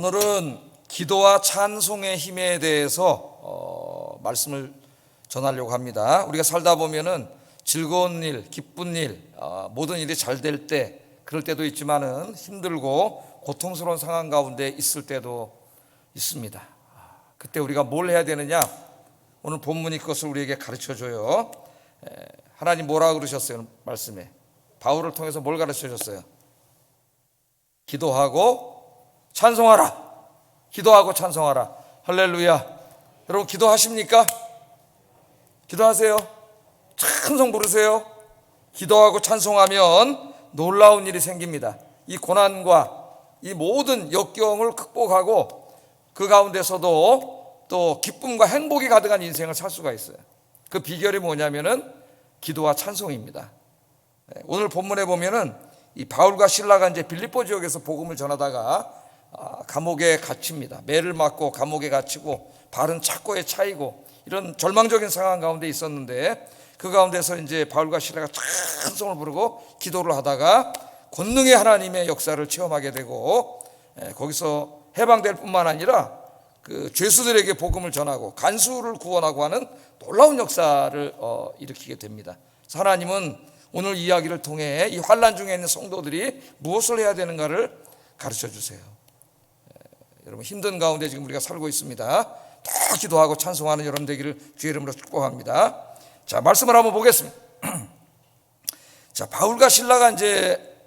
오늘은 기도와 찬송의 힘에 대해서 말씀을 전하려고 합니다. 우리가 살다 보면은 즐거운 일, 기쁜 일, 모든 일이 잘 될 때, 그럴 때도 있지만은 힘들고 고통스러운 상황 가운데 있을 때도 있습니다. 그때 우리가 뭘 해야 되느냐? 오늘 본문이 그것을 우리에게 가르쳐 줘요. 하나님 뭐라 그러셨어요? 말씀에 바울을 통해서 뭘 가르쳐 줬어요? 기도하고 찬송하라. 기도하고 찬송하라. 할렐루야. 여러분 기도하십니까? 기도하세요. 찬송 부르세요. 기도하고 찬송하면 놀라운 일이 생깁니다. 이 고난과 이 모든 역경을 극복하고 그 가운데서도 또 기쁨과 행복이 가득한 인생을 살 수가 있어요. 그 비결이 뭐냐면은 기도와 찬송입니다. 오늘 본문에 보면은 이 바울과 실라가 이제 빌립보 지역에서 복음을 전하다가 감옥에 갇힙니다. 매를 맞고 감옥에 갇히고 발은 착고에 차이고 이런 절망적인 상황 가운데 있었는데, 그 가운데서 이제 바울과 실라가 찬송을 부르고 기도를 하다가 권능의 하나님의 역사를 체험하게 되고, 거기서 해방될 뿐만 아니라 그 죄수들에게 복음을 전하고 간수를 구원하고 하는 놀라운 역사를 일으키게 됩니다. 그래서 하나님은 오늘 이야기를 통해 이 환난 중에 있는 성도들이 무엇을 해야 되는가를 가르쳐 주세요. 여러분 힘든 가운데 지금 우리가 살고 있습니다. 더 기도하고 찬송하는 여러분 되기를 주의 이름으로 축복합니다. 자, 말씀을 한번 보겠습니다. 자, 바울과 실라가 이제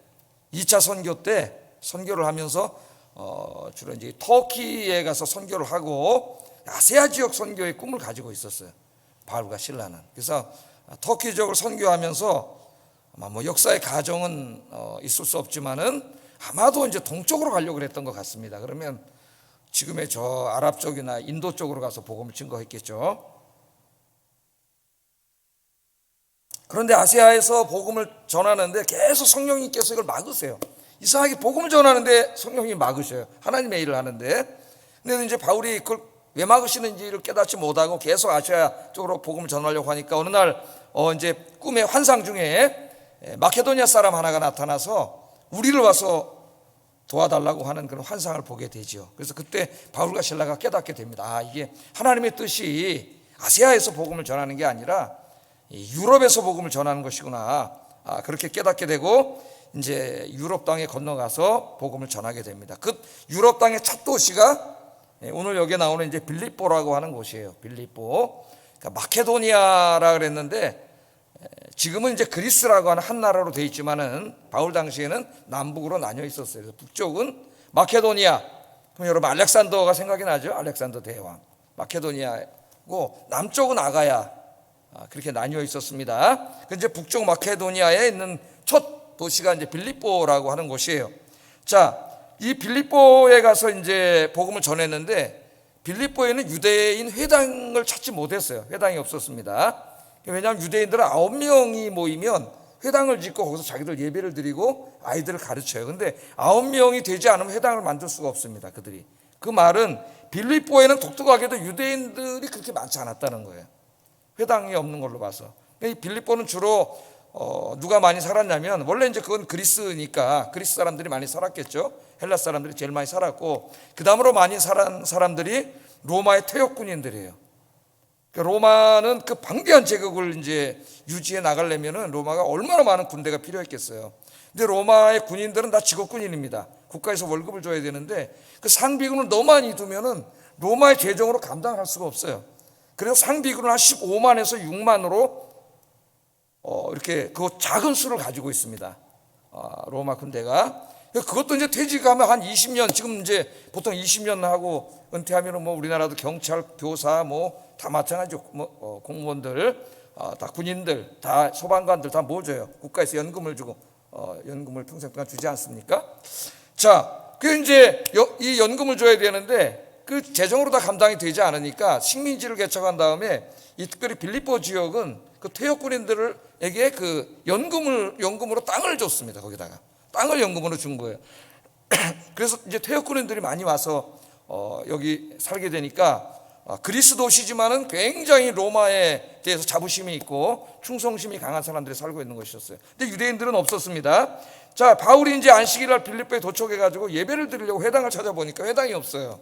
2차 선교 때 선교를 하면서 주로 이제 터키에 가서 선교를 하고 아시아 지역 선교의 꿈을 가지고 있었어요. 바울과 실라는. 그래서 터키 지역을 선교하면서 아마 뭐 역사의 가정은 있을 수 없지만은 아마도 이제 동쪽으로 가려고 그랬던 것 같습니다. 그러면 지금의 저 아랍 쪽이나 인도 쪽으로 가서 복음을 증거했겠죠. 그런데 아시아에서 복음을 전하는데 계속 성령님께서 이걸 막으세요. 이상하게 복음을 전하는데 성령님이 막으셔요. 하나님의 일을 하는데. 근데 이제 바울이 그걸 왜 막으시는지를 깨닫지 못하고 계속 아시아 쪽으로 복음을 전하려고 하니까 어느 날 이제 꿈의 환상 중에 마케도니아 사람 하나가 나타나서 우리를 와서 도와달라고 하는 그런 환상을 보게 되죠. 그래서 그때 바울과 실라가 깨닫게 됩니다. 이게 하나님의 뜻이 아시아에서 복음을 전하는 게 아니라 유럽에서 복음을 전하는 것이구나. 그렇게 깨닫게 되고 이제 유럽 땅에 건너가서 복음을 전하게 됩니다. 그 유럽 땅의 첫 도시가 오늘 여기에 나오는 이제 빌립보라고 하는 곳이에요. 빌립보. 그러니까 마케도니아라 그랬는데 지금은 이제 그리스라고 하는 한 나라로 되어 있지만은 바울 당시에는 남북으로 나뉘어 있었어요. 그래서 북쪽은 마케도니아. 그럼 여러분 알렉산더가 생각이 나죠? 알렉산더 대왕. 마케도니아고 남쪽은 아가야. 그렇게 나뉘어 있었습니다. 그 이제 북쪽 마케도니아에 있는 첫 도시가 이제 빌립보라고 하는 곳이에요. 자, 이 빌립보에 가서 이제 복음을 전했는데 빌립보에는 유대인 회당을 찾지 못했어요. 회당이 없었습니다. 왜냐하면 유대인들은 9명이 모이면 회당을 짓고 거기서 자기들 예배를 드리고 아이들을 가르쳐요. 근데 9명이 되지 않으면 회당을 만들 수가 없습니다. 그들이. 그 말은 빌립보에는 독특하게도 유대인들이 그렇게 많지 않았다는 거예요. 회당이 없는 걸로 봐서. 이 빌립보는 주로 누가 많이 살았냐면, 원래 이제 그건 그리스니까 그리스 사람들이 많이 살았겠죠. 헬라 사람들이 제일 많이 살았고, 그 다음으로 많이 살은 사람들이 로마의 퇴역 군인들이에요. 로마는 그 방대한 제국을 이제 유지해 나가려면은 로마가 얼마나 많은 군대가 필요했겠어요. 근데 로마의 군인들은 다 직업군인입니다. 국가에서 월급을 줘야 되는데 그 상비군을 너무 많이 두면은 로마의 재정으로 감당을 할 수가 없어요. 그래서 상비군을 한 15만에서 6만으로 이렇게 그 작은 수를 가지고 있습니다. 로마 군대가. 그것도 이제 퇴직하면 한 20년, 지금 이제 보통 20년 하고 은퇴하면은 뭐 우리나라도 경찰, 교사 뭐 다 마찬가지죠. 공무원들, 다 군인들, 다 소방관들 다 뭐 줘요? 국가에서 연금을 주고, 연금을 평생 동안 주지 않습니까? 자, 그 이제 이 연금을 줘야 되는데 그 재정으로 다 감당이 되지 않으니까 식민지를 개척한 다음에 이 특별히 빌립보 지역은 그 퇴역 군인들에게 그 연금으로 땅을 줬습니다. 거기다가 땅을 연금으로 준 거예요. 그래서 이제 퇴역 군인들이 많이 와서 여기 살게 되니까 그리스 도시지만은 굉장히 로마에 대해서 자부심이 있고 충성심이 강한 사람들이 살고 있는 것이었어요. 근데 유대인들은 없었습니다. 자, 바울이 이제 안식일 날 빌립보에 도착해가지고 예배를 드리려고 회당을 찾아보니까 회당이 없어요.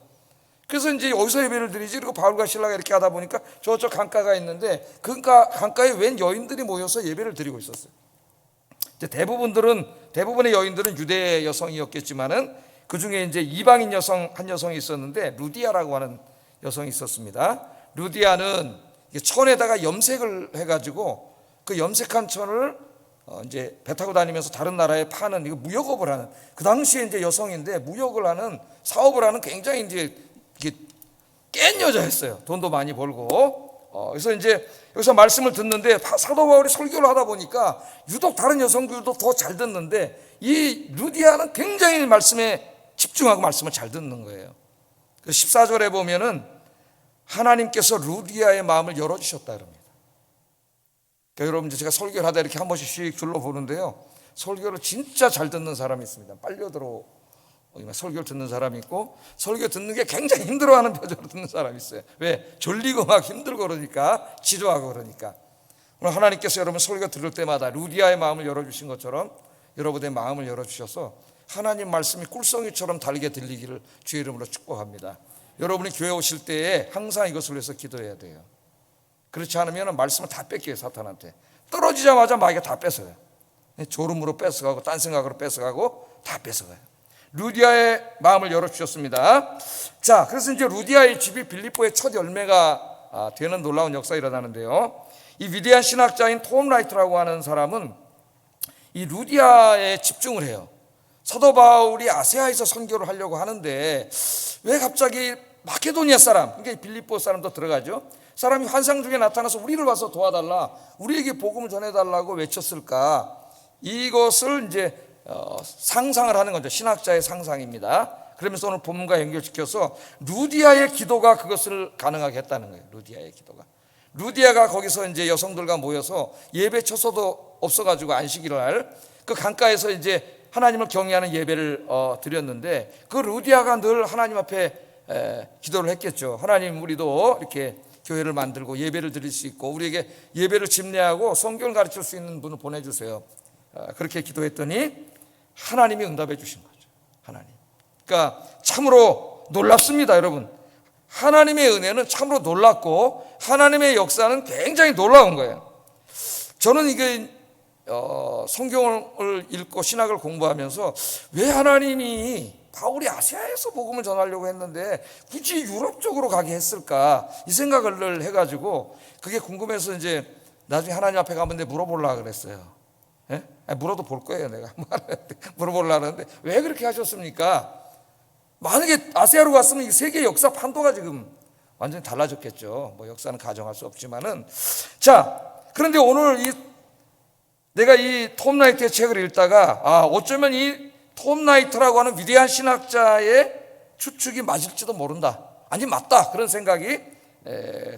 그래서 이제 어디서 예배를 드리지? 그리고 바울과 신라가 이렇게 하다 보니까 저쪽 강가가 있는데 그 강가에 웬 여인들이 모여서 예배를 드리고 있었어요. 이제 대부분의 여인들은 유대 여성이었겠지만은 그 중에 이제 이방인 여성 한 여성이 있었는데 루디아라고 하는 여성이 있었습니다. 루디아는 천에다가 염색을 해가지고 그 염색한 천을 이제 배 타고 다니면서 다른 나라에 파는 이거 무역업을 하는 그 당시에 이제 여성인데 무역을 하는 사업을 하는 굉장히 이제 깬 여자였어요. 돈도 많이 벌고. 그래서 이제 여기서 말씀을 듣는데 사도 바울이 설교를 하다 보니까 유독 다른 여성들도 더 잘 듣는데 이 루디아는 굉장히 말씀에 집중하고 말씀을 잘 듣는 거예요. 14절에 보면은 하나님께서 루디아의 마음을 열어주셨다 그럽니다. 그러니까 여러분 제가 설교를 하다 이렇게 한 번씩 씩 둘러보는데요, 설교를 진짜 잘 듣는 사람이 있습니다. 빨려들어 설교를 듣는 사람이 있고, 설교 듣는 게 굉장히 힘들어하는 표정으로 듣는 사람이 있어요. 왜? 졸리고 막 힘들고 그러니까, 지루하고 그러니까. 오늘 하나님께서 여러분 설교 들을 때마다 루디아의 마음을 열어주신 것처럼 여러분의 마음을 열어주셔서 하나님 말씀이 꿀송이처럼 달게 들리기를 주의 이름으로 축복합니다. 여러분이 교회 오실 때에 항상 이것을 위해서 기도해야 돼요. 그렇지 않으면 말씀을 다 뺏겨요. 사탄한테 떨어지자마자 마귀가 다 뺏어요. 졸음으로 뺏어가고 딴 생각으로 뺏어가고 다 뺏어가요. 루디아의 마음을 열어주셨습니다. 자, 그래서 이제 루디아의 집이 빌립보의 첫 열매가 되는 놀라운 역사가 일어나는데요, 이 위대한 신학자인 톰 라이트라고 하는 사람은 이 루디아에 집중을 해요. 사도 바울이 아세아에서 선교를 하려고 하는데 왜 갑자기 마케도니아 사람, 그러니까 빌립보 사람도 들어가죠, 사람이 환상 중에 나타나서 우리를 와서 도와달라, 우리에게 복음을 전해달라고 외쳤을까? 이것을 이제 상상을 하는 거죠. 신학자의 상상입니다. 그러면서 오늘 본문과 연결시켜서 루디아의 기도가 그것을 가능하게 했다는 거예요. 루디아의 기도가. 루디아가 거기서 이제 여성들과 모여서 예배 처소도 없어가지고 안식일을 할 그 강가에서 이제 하나님을 경외하는 예배를 드렸는데, 그 루디아가 늘 하나님 앞에 기도를 했겠죠. 하나님, 우리도 이렇게 교회를 만들고 예배를 드릴 수 있고 우리에게 예배를 집례하고 성경을 가르칠 수 있는 분을 보내주세요. 그렇게 기도했더니 하나님이 응답해 주신 거죠. 하나님. 그러니까 참으로 놀랍습니다, 여러분. 하나님의 은혜는 참으로 놀랍고 하나님의 역사는 굉장히 놀라운 거예요. 저는 이게 성경을 읽고 신학을 공부하면서 왜 하나님이 바울이 아시아에서 복음을 전하려고 했는데 굳이 유럽 쪽으로 가게 했을까, 이 생각을 늘 해가지고 그게 궁금해서 이제 나중에 하나님 앞에 가면 물어보려고 그랬어요. 예? 물어도 볼 거예요. 내가 물어보려고 하는데 왜 그렇게 하셨습니까? 만약에 아시아로 갔으면 이 세계 역사 판도가 지금 완전히 달라졌겠죠. 뭐 역사는 가정할 수 없지만은. 자, 그런데 오늘 내가 이 톰 라이트의 책을 읽다가 어쩌면 이 톰 라이트라고 하는 위대한 신학자의 추측이 맞을지도 모른다, 아니 맞다, 그런 생각이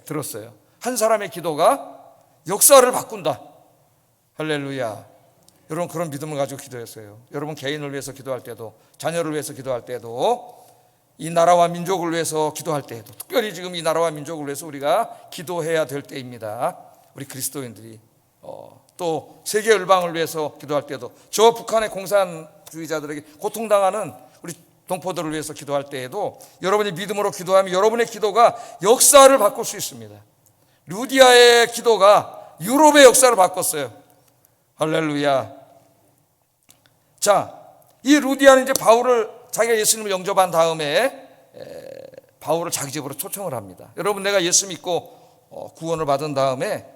들었어요. 한 사람의 기도가 역사를 바꾼다. 할렐루야. 여러분 그런 믿음을 가지고 기도했어요. 여러분 개인을 위해서 기도할 때도, 자녀를 위해서 기도할 때도, 이 나라와 민족을 위해서 기도할 때에도, 특별히 지금 이 나라와 민족을 위해서 우리가 기도해야 될 때입니다. 우리 그리스도인들이 또 세계 열방을 위해서 기도할 때도, 저 북한의 공산주의자들에게 고통당하는 우리 동포들을 위해서 기도할 때에도 여러분이 믿음으로 기도하면 여러분의 기도가 역사를 바꿀 수 있습니다. 루디아의 기도가 유럽의 역사를 바꿨어요. 할렐루야. 자, 이 루디아는 이제 바울을, 자기가 예수님을 영접한 다음에 바울을 자기 집으로 초청을 합니다. 여러분, 내가 예수 믿고 구원을 받은 다음에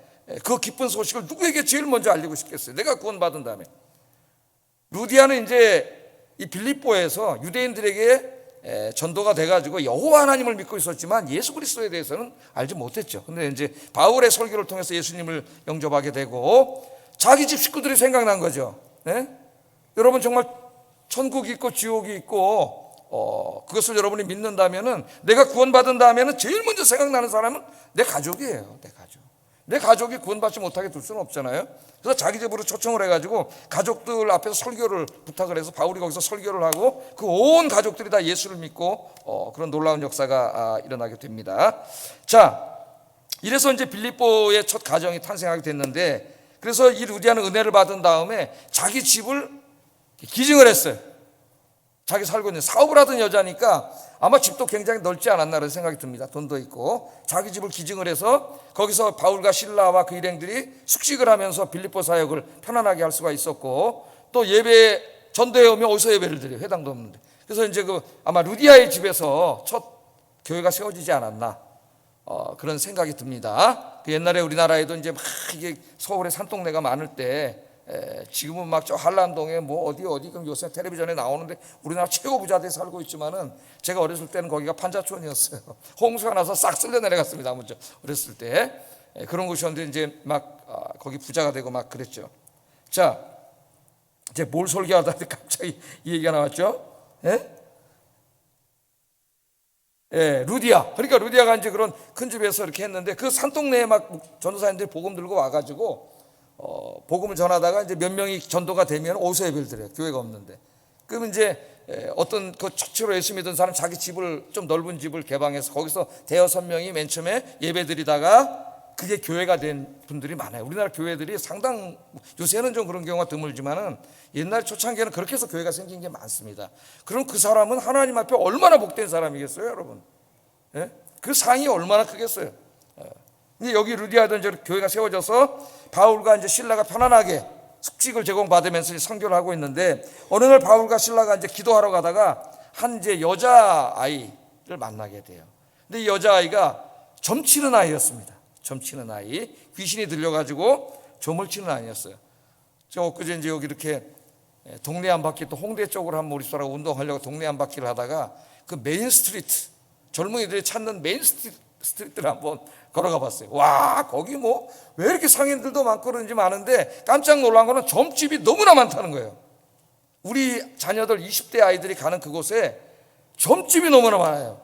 그 기쁜 소식을 누구에게 제일 먼저 알리고 싶겠어요? 내가 구원받은 다음에. 루디아는 이제 이 빌립보에서 유대인들에게 전도가 돼가지고 여호와 하나님을 믿고 있었지만 예수 그리스도에 대해서는 알지 못했죠. 근데 이제 바울의 설교를 통해서 예수님을 영접하게 되고 자기 집 식구들이 생각난 거죠. 네? 여러분 정말 천국이 있고 지옥이 있고 그것을 여러분이 믿는다면은, 내가 구원받은 다음에는 제일 먼저 생각나는 사람은 내 가족이에요. 내 가족. 내 가족이 구원받지 못하게 둘 수는 없잖아요. 그래서 자기 집으로 초청을 해가지고 가족들 앞에서 설교를 부탁을 해서 바울이 거기서 설교를 하고 그 온 가족들이 다 예수를 믿고 그런 놀라운 역사가 일어나게 됩니다. 자, 이래서 이제 빌립보의 첫 가정이 탄생하게 됐는데, 그래서 이 루디아는 은혜를 받은 다음에 자기 집을 기증을 했어요. 자기 살고 있는 사업을 하던 여자니까 아마 집도 굉장히 넓지 않았나라는 생각이 듭니다. 돈도 있고 자기 집을 기증을 해서 거기서 바울과 실라와 그 일행들이 숙식을 하면서 빌립보 사역을 편안하게 할 수가 있었고, 또 예배 전도회 오면 어디서 예배를 드려요? 회당도 없는데. 그래서 이제 아마 루디아의 집에서 첫 교회가 세워지지 않았나 그런 생각이 듭니다. 옛날에 우리나라에도 이제 막 이게 서울에 산동네가 많을 때, 지금은 막 저 한남동에 뭐 어디 그럼 요새 텔레비전에 나오는데 우리나라 최고 부자들이 살고 있지만은 제가 어렸을 때는 거기가 판자촌이었어요. 홍수가 나서 싹 쓸려 내려갔습니다. 먼저 어렸을 때 그런 곳이었는데 이제 막 거기 부자가 되고 막 그랬죠. 자, 이제 뭘 설교하다가 갑자기 이 얘기가 나왔죠. 루디아. 그러니까 루디아가 이제 그런 큰 집에서 이렇게 했는데 그 산동네에 막 전도사님들이 복음 들고 와가지고 복음을 전하다가 이제 몇 명이 전도가 되면 어디서 예배를 드려요? 교회가 없는데. 그러면 이제 어떤 그 처치로 예수 믿은 사람 자기 집을 좀 넓은 집을 개방해서 거기서 대여섯 명이 맨 처음에 예배 드리다가 그게 교회가 된 분들이 많아요. 우리나라 교회들이 상당, 요새는 좀 그런 경우가 드물지만은 옛날 초창기에는 그렇게 해서 교회가 생긴 게 많습니다. 그럼 그 사람은 하나님 앞에 얼마나 복된 사람이겠어요, 여러분? 그 상이 얼마나 크겠어요? 근데 여기 루디아던 교회가 세워져서 바울과 이제 신라가 편안하게 숙식을 제공받으면서 선교를 하고 있는데, 어느 날 바울과 신라가 이제 기도하러 가다가 한 이제 여자 아이를 만나게 돼요. 근데 이 여자 아이가 점치는 아이였습니다. 점치는 아이, 귀신이 들려가지고 점을 치는 아이였어요. 저 엊그제 이제 여기 이렇게 동네 한 바퀴, 또 홍대 쪽으로 한번 우리 사람 운동하려고 동네 한 바퀴를 하다가 그 메인 스트리트, 젊은이들이 찾는 메인 스트리트를 한번 걸어가 봤어요. 와, 거기 뭐 왜 이렇게 상인들도 많고 그런지 많은데 깜짝 놀란 거는 점집이 너무나 많다는 거예요. 우리 자녀들 20대 아이들이 가는 그곳에 점집이 너무나 많아요.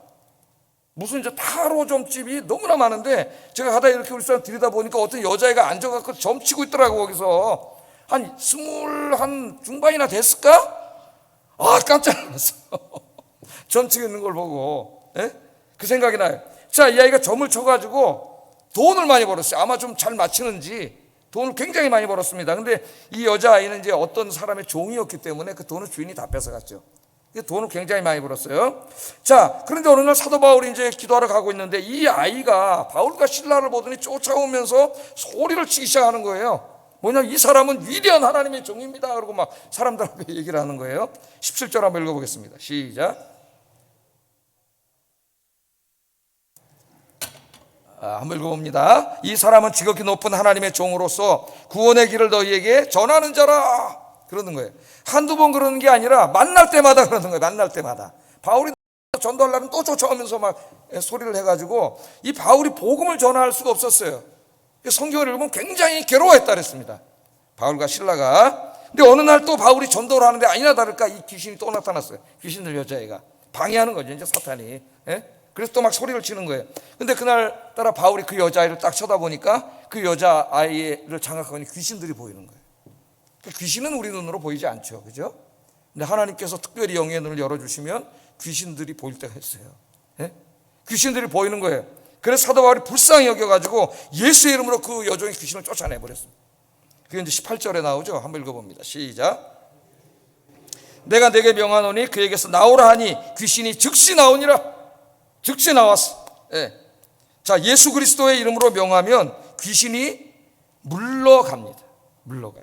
무슨 이제 타로 점집이 너무나 많은데, 제가 가다 이렇게 우리 사람 들이다 보니까 어떤 여자애가 앉아갖고 점치고 있더라고. 거기서 한 20 중반이나 됐을까? 깜짝 놀랐어. 점치고 있는 걸 보고 그 생각이 나요. 자, 이 아이가 점을 쳐가지고 돈을 많이 벌었어요. 아마 좀 잘 맞히는지 돈을 굉장히 많이 벌었습니다. 근데 이 여자아이는 이제 어떤 사람의 종이었기 때문에 그 돈을 주인이 다 뺏어갔죠. 돈을 굉장히 많이 벌었어요. 자, 그런데 어느 날 사도 바울이 이제 기도하러 가고 있는데 이 아이가 바울과 신라를 보더니 쫓아오면서 소리를 치기 시작하는 거예요. 뭐냐면 이 사람은 위대한 하나님의 종입니다. 그러고 막 사람들 앞에 얘기를 하는 거예요. 17절 한번 읽어보겠습니다. 시작. 한번 읽어봅니다. 이 사람은 지극히 높은 하나님의 종으로서 구원의 길을 너희에게 전하는 자라. 그러는 거예요. 한두 번 그러는 게 아니라 만날 때마다 그러는 거예요. 만날 때마다. 바울이 전도하려면 또 쫓아오면서 막 소리를 해가지고 이 바울이 복음을 전할 수가 없었어요. 성경을 읽으면 굉장히 괴로워했다 그랬습니다. 바울과 신라가. 근데 어느 날 또 바울이 전도를 하는데 아니나 다를까 이 귀신이 또 나타났어요. 귀신 들 여자애가 방해하는 거죠, 이제 사탄이. 그래서 또 막 소리를 치는 거예요. 근데 그날따라 바울이 그 여자아이를 딱 쳐다보니까 그 여자아이를 장악하고 있는 귀신들이 보이는 거예요. 귀신은 우리 눈으로 보이지 않죠, 그죠? 근데 하나님께서 특별히 영의 눈을 열어주시면 귀신들이 보일 때가 있어요. 귀신들이 보이는 거예요. 그래서 사도 바울이 불쌍히 여겨가지고 예수의 이름으로 그 여종의 귀신을 쫓아내버렸습니다. 그게 이제 18절에 나오죠. 한번 읽어봅니다. 시작. 내가 내게 명하노니 그에게서 나오라 하니 귀신이 즉시 나오니라. 즉시 나왔어. 자, 예수 그리스도의 이름으로 명하면 귀신이 물러갑니다. 물러가요.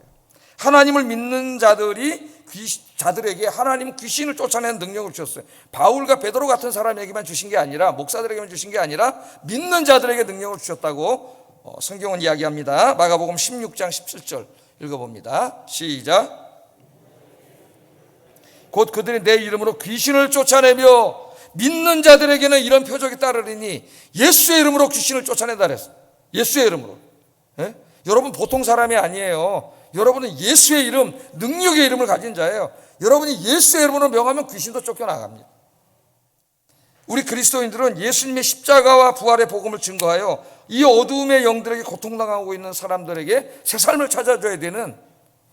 하나님을 믿는 자들에게 하나님은 귀신을 쫓아내는 능력을 주셨어요. 바울과 베드로 같은 사람에게만 주신 게 아니라, 목사들에게만 주신 게 아니라 믿는 자들에게 능력을 주셨다고 성경은 이야기합니다. 마가복음 16장 17절 읽어봅니다. 시작. 곧 그들이 내 이름으로 귀신을 쫓아내며 믿는 자들에게는 이런 표적이 따르리니 예수의 이름으로 귀신을 쫓아낸다 그랬어요. 예수의 이름으로. 여러분 보통 사람이 아니에요. 여러분은 예수의 이름, 능력의 이름을 가진 자예요. 여러분이 예수의 이름으로 명하면 귀신도 쫓겨나갑니다. 우리 그리스도인들은 예수님의 십자가와 부활의 복음을 증거하여 이 어두움의 영들에게 고통당하고 있는 사람들에게 새 삶을 찾아줘야 되는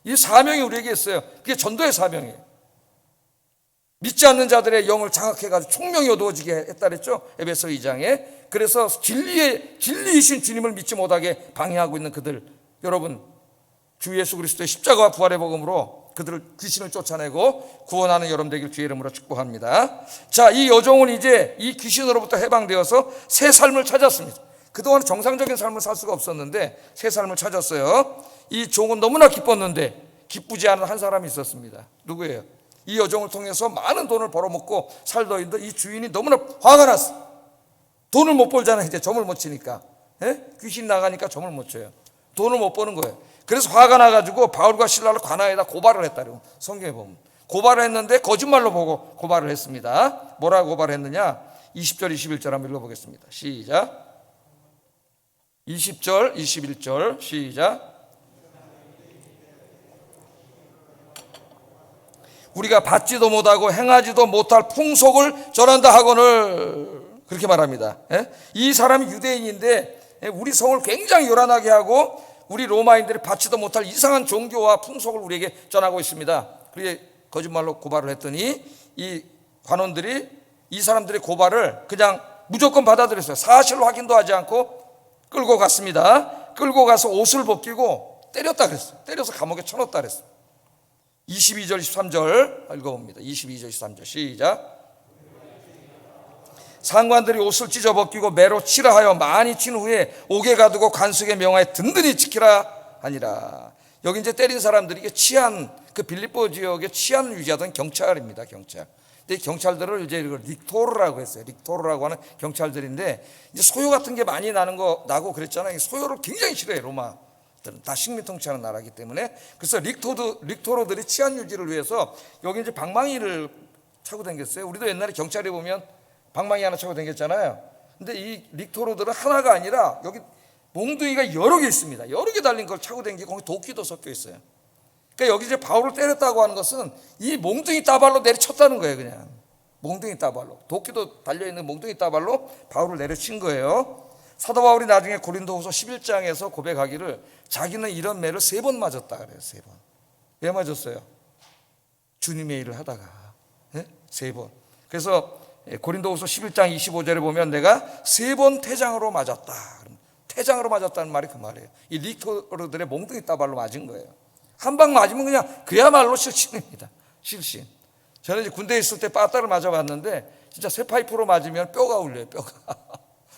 이 사명이 우리에게 있어요. 그게 전도의 사명이에요. 믿지 않는 자들의 영을 장악해가지고 총명이 어두워지게 했다 그랬죠, 에베소 2장에. 그래서 진리이신 주님을 믿지 못하게 방해하고 있는 그들, 여러분 주 예수 그리스도의 십자가와 부활의 복음으로 그들을 귀신을 쫓아내고 구원하는 여러분 되길 주의 이름으로 축복합니다. 자, 이 여종은 이제 이 귀신으로부터 해방되어서 새 삶을 찾았습니다. 그동안 정상적인 삶을 살 수가 없었는데 새 삶을 찾았어요. 이 종은 너무나 기뻤는데 기쁘지 않은 한 사람이 있었습니다. 누구예요? 이 여종을 통해서 많은 돈을 벌어먹고 살던 있는데 이 주인이 너무나 화가 났어. 돈을 못 벌잖아요. 이제 점을 못 치니까. 귀신 나가니까 점을 못 쳐요. 돈을 못 버는 거예요. 그래서 화가 나가지고 바울과 실라를 관아에다 고발을 했다고 성경에 보면. 고발을 했는데 거짓말로 보고 고발을 했습니다. 뭐라고 고발했느냐? 20절 21절 한번 읽어보겠습니다. 시작. 20절 21절 시작. 우리가 받지도 못하고 행하지도 못할 풍속을 전한다 하거늘, 그렇게 말합니다. 이 사람이 유대인인데 우리 성을 굉장히 요란하게 하고 우리 로마인들이 받지도 못할 이상한 종교와 풍속을 우리에게 전하고 있습니다. 그게 거짓말로 고발을 했더니 이 관원들이 이 사람들의 고발을 그냥 무조건 받아들였어요. 사실 확인도 하지 않고 끌고 갔습니다. 끌고 가서 옷을 벗기고 때렸다 그랬어요. 때려서 감옥에 쳐넣었다 그랬어요. 22절 23절 읽어봅니다. 22절 23절 시작. 상관들이 옷을 찢어 벗기고 매로 치라 하여 많이 친 후에 옥에 가두고 관석에 명하여 든든히 지키라 하니라. 여기 이제 때린 사람들이 이게 치안, 그 빌립보 지역의 치안을 유지하던 경찰입니다. 경찰. 근데 경찰들을 이제 릭토르라고 했어요. 릭토르라고 하는 경찰들인데 이제 소요 같은 게 많이 나고 그랬잖아요. 소요를 굉장히 싫어해요. 로마들은 다 식민 통치하는 나라이기 때문에. 그래서 릭토르들이 치안 유지를 위해서 여기 이제 방망이를 차고 다녔어요. 우리도 옛날에 경찰에 보면 방망이 하나 차고 다녔잖아요. 근데 이 릭토르들은 하나가 아니라 여기 몽둥이가 여러 개 있습니다. 여러 개 달린 걸 차고 다니고 거기 도끼도 섞여 있어요. 그러니까 여기 이제 바울을 때렸다고 하는 것은 이 몽둥이 따발로 내려쳤다는 거예요. 그냥 몽둥이 따발로, 도끼도 달려있는 몽둥이 따발로 바울을 내려친 거예요. 사도 바울이 나중에 고린도후서 11장에서 고백하기를 자기는 이런 매를 3번 맞았다 그래요. 3번. 왜 맞았어요? 주님의 일을 하다가 3번. 그래서 고린도후서 11장 25절에 보면 내가 3번 태장으로 맞았다. 태장으로 맞았다는 말이 그 말이에요. 이 릭토르들의 몽둥이 따발로 맞은 거예요. 한 방 맞으면 그냥 그야말로 실신입니다. 실신. 저는 이제 군대에 있을 때 빠따를 맞아봤는데 진짜 쇠 파이프로 맞으면 뼈가 울려요.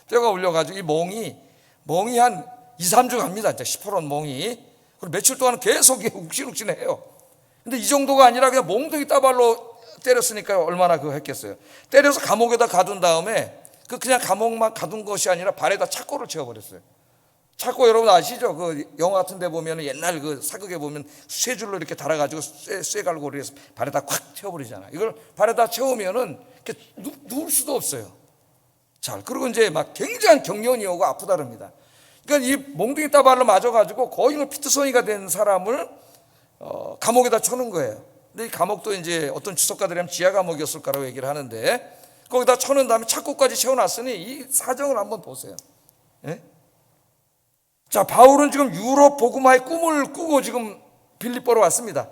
뼈가 울려가지고 이 멍이 한 2, 3주 갑니다. 진짜 시퍼런 멍이. 그리고 며칠 동안 계속 욱신욱신해요. 근데 이 정도가 아니라 그냥 몽둥이 따발로 때렸으니까 얼마나 그거 했겠어요. 때려서 감옥에다 가둔 다음에 그냥 감옥만 가둔 것이 아니라 발에다 착고를 채워버렸어요. 착고 여러분 아시죠? 그 영화 같은 데 보면 옛날 그 사극에 보면 쇠줄로 이렇게 달아가지고 쇠갈고리에 서 발에다 콱 채워버리잖아요. 이걸 발에다 채우면은 이렇게 누울 수도 없어요. 잘. 그리고 이제 막 굉장한 경련이 오고 아프다 그럽니다. 그러니까 이 몽둥이 따발로 맞아가지고 거의 피투성이가 된 사람을 감옥에다 쳐놓은 거예요. 근데 이 감옥도 이제 어떤 주석가들이 하면 지하 감옥이었을 거라고 얘기를 하는데 거기다 쳐놓은 다음에 착고까지 채워놨으니 이 사정을 한번 보세요. 예? 자, 바울은 지금 유럽 복음화의 꿈을 꾸고 지금 빌립보로 왔습니다.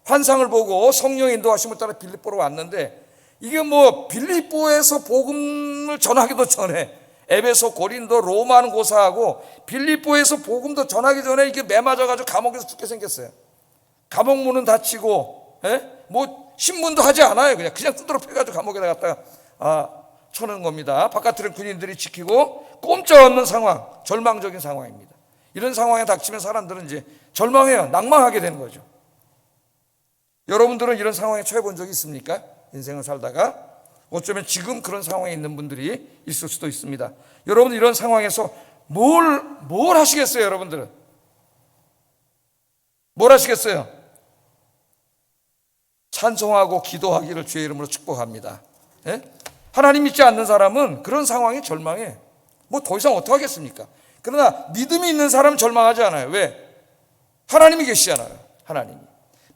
환상을 보고 성령의 인도하심을 따라 빌립보로 왔는데 이게 뭐 빌립보에서 복음을 전하기도 전에 에베소, 고린도, 로마는 고사하고 빌립보에서 복음도 전하기 전에 이게 매 맞아가지고 감옥에서 죽게 생겼어요. 감옥 문은 닫히고, 뭐 신문도 하지 않아요. 그냥 두드러 패가지고 감옥에다 갖다가 쳐놓은 겁니다. 바깥으로 군인들이 지키고 꼼짝없는 상황, 절망적인 상황입니다. 이런 상황에 닥치면 사람들은 이제 절망해요. 낭망하게 되는 거죠. 여러분들은 이런 상황에 처해 본 적이 있습니까? 인생을 살다가 어쩌면 지금 그런 상황에 있는 분들이 있을 수도 있습니다. 여러분 이런 상황에서 뭘 하시겠어요? 여러분들은 뭘 하시겠어요? 찬송하고 기도하기를 주의 이름으로 축복합니다. 하나님 믿지 않는 사람은 그런 상황에 절망해. 뭐 더 이상 어떻게 하겠습니까? 그러나 믿음이 있는 사람은 절망하지 않아요. 왜? 하나님이 계시잖아요. 하나님이.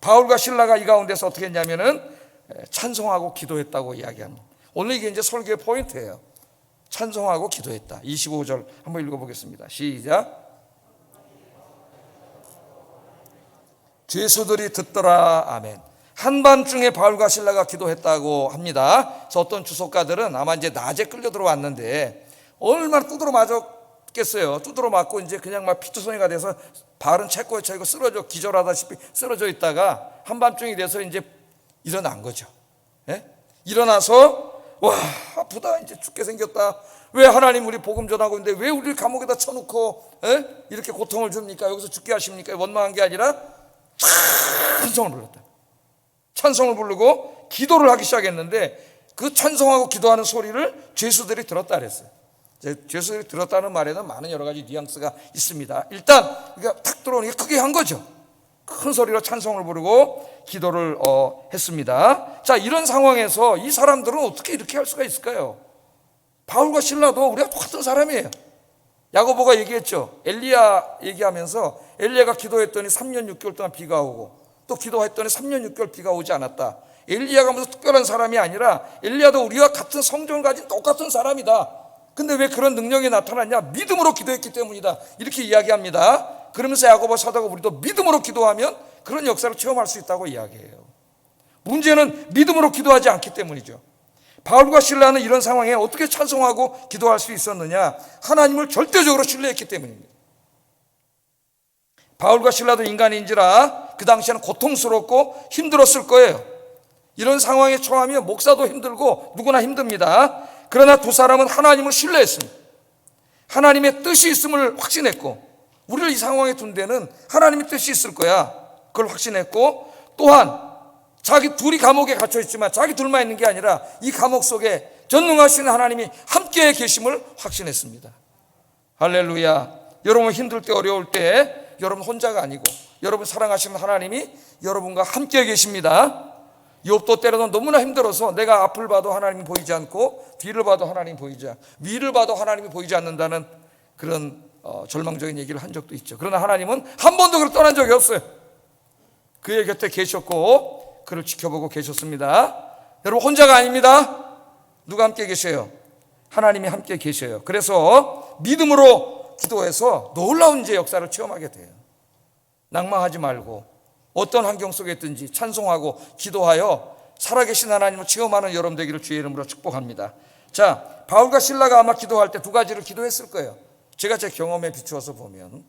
바울과 실라가 이 가운데서 어떻게 했냐면은 찬송하고 기도했다고 이야기합니다. 오늘 이게 이제 설교의 포인트예요. 찬송하고 기도했다. 25절 한번 읽어보겠습니다. 시작. 죄수들이 듣더라. 아멘. 한밤중에 바울과 실라가 기도했다고 합니다. 그래서 어떤 주석가들은 아마 이제 낮에 끌려 들어왔는데 얼마나 두드러 맞았겠어요. 두드러 맞고 이제 그냥 막 피투성이가 돼서 발은 채꼬에 차이고 쓰러져 기절하다시피 쓰러져 있다가 한밤중이 돼서 이제 일어난 거죠. 예? 일어나서 와, 아프다, 이제 죽게 생겼다. 왜 하나님 우리 복음 전하고 있는데 왜 우리를 감옥에다 쳐놓고 이렇게 고통을 줍니까? 여기서 죽게 하십니까? 원망한 게 아니라 찬송을 불렀다. 찬송을 부르고 기도를 하기 시작했는데 그 찬송하고 기도하는 소리를 죄수들이 들었다 그랬어요. 죄수들이 들었다는 말에는 많은 여러 가지 뉘앙스가 있습니다. 일단 그러니까 탁 들어오니까 크게 한 거죠. 큰 소리로 찬송을 부르고 기도를 했습니다. 자, 이런 상황에서 이 사람들은 어떻게 이렇게 할 수가 있을까요? 바울과 실라도 우리가 똑같은 사람이에요. 야고보가 얘기했죠. 엘리야 얘기하면서 엘리야가 기도했더니 3년 6개월 동안 비가 오고 또 기도했더니 3년 6개월 비가 오지 않았다. 엘리야가 무슨 특별한 사람이 아니라 엘리야도 우리와 같은 성정을 가진 똑같은 사람이다. 근데 왜 그런 능력이 나타났냐? 믿음으로 기도했기 때문이다. 이렇게 이야기합니다. 그러면서 야고보 사도가 우리도 믿음으로 기도하면 그런 역사를 체험할 수 있다고 이야기해요. 문제는 믿음으로 기도하지 않기 때문이죠. 바울과 실라는 이런 상황에 어떻게 찬송하고 기도할 수 있었느냐? 하나님을 절대적으로 신뢰했기 때문입니다. 바울과 실라도 인간인지라 그 당시에는 고통스럽고 힘들었을 거예요. 이런 상황에 처하면 목사도 힘들고 누구나 힘듭니다. 그러나 두 사람은 하나님을 신뢰했습니다. 하나님의 뜻이 있음을 확신했고 우리를 이 상황에 둔 데는 하나님의 뜻이 있을 거야. 그걸 확신했고 또한 자기 둘이 감옥에 갇혀 있지만 자기 둘만 있는 게 아니라 이 감옥 속에 전능하신 하나님이 함께 계심을 확신했습니다. 할렐루야. 여러분 힘들 때 어려울 때 여러분 혼자가 아니고 여러분 사랑하시는 하나님이 여러분과 함께 계십니다. 욥도 때로는 너무나 힘들어서 내가 앞을 봐도 하나님이 보이지 않고 뒤를 봐도 하나님이 보이지 않고 위를 봐도 하나님이 보이지 않는다는 그런 절망적인 얘기를 한 적도 있죠. 그러나 하나님은 한 번도 그를 떠난 적이 없어요. 그의 곁에 계셨고 그를 지켜보고 계셨습니다. 여러분 혼자가 아닙니다. 누가 함께 계셔요? 하나님이 함께 계셔요. 그래서 믿음으로 기도해서 놀라운 이제 역사를 체험하게 돼요. 낭망하지 말고 어떤 환경 속에 있든지 찬송하고 기도하여 살아계신 하나님을 체험하는 여러분 되기를 주의 이름으로 축복합니다. 자, 바울과 실라가 아마 기도할 때 두 가지를 기도했을 거예요. 제가 제 경험에 비추어서 보면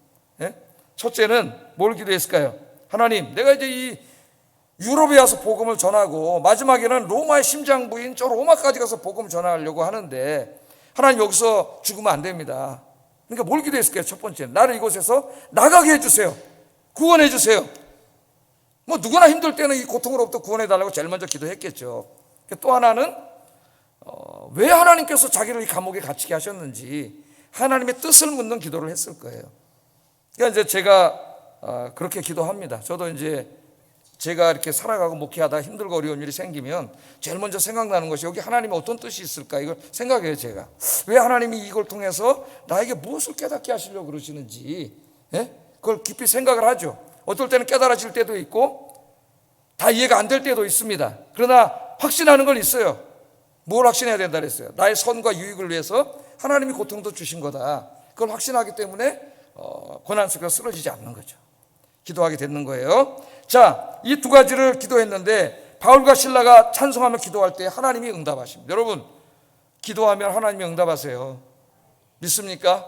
첫째는 뭘 기도했을까요? 하나님, 내가 이제 이 유럽에 와서 복음을 전하고 마지막에는 로마의 심장부인 저 로마까지 가서 복음을 전하려고 하는데 하나님 여기서 죽으면 안 됩니다. 그러니까 뭘 기도했을까요? 첫 번째, 나를 이곳에서 나가게 해주세요. 구원해 주세요. 뭐 누구나 힘들 때는 이 고통으로부터 구원해 달라고 제일 먼저 기도했겠죠. 또 하나는 왜 하나님께서 자기를 이 감옥에 갇히게 하셨는지 하나님의 뜻을 묻는 기도를 했을 거예요. 그러니까 이제 제가 그렇게 기도합니다. 저도 이제 제가 이렇게 살아가고 목회하다 힘들고 어려운 일이 생기면 제일 먼저 생각나는 것이 여기 하나님의 어떤 뜻이 있을까 이걸 생각해요. 제가 왜 하나님이 이걸 통해서 나에게 무엇을 깨닫게 하시려고 그러시는지 그걸 깊이 생각을 하죠. 어떨 때는 깨달아질 때도 있고 다 이해가 안 될 때도 있습니다. 그러나 확신하는 건 있어요. 뭘 확신해야 된다 그랬어요? 나의 선과 유익을 위해서 하나님이 고통도 주신 거다. 그걸 확신하기 때문에 고난 속에서 쓰러지지 않는 거죠. 기도하게 되는 거예요. 자, 이 두 가지를 기도했는데 바울과 실라가 찬송하며 기도할 때 하나님이 응답하십니다. 여러분, 기도하면 하나님이 응답하세요. 믿습니까?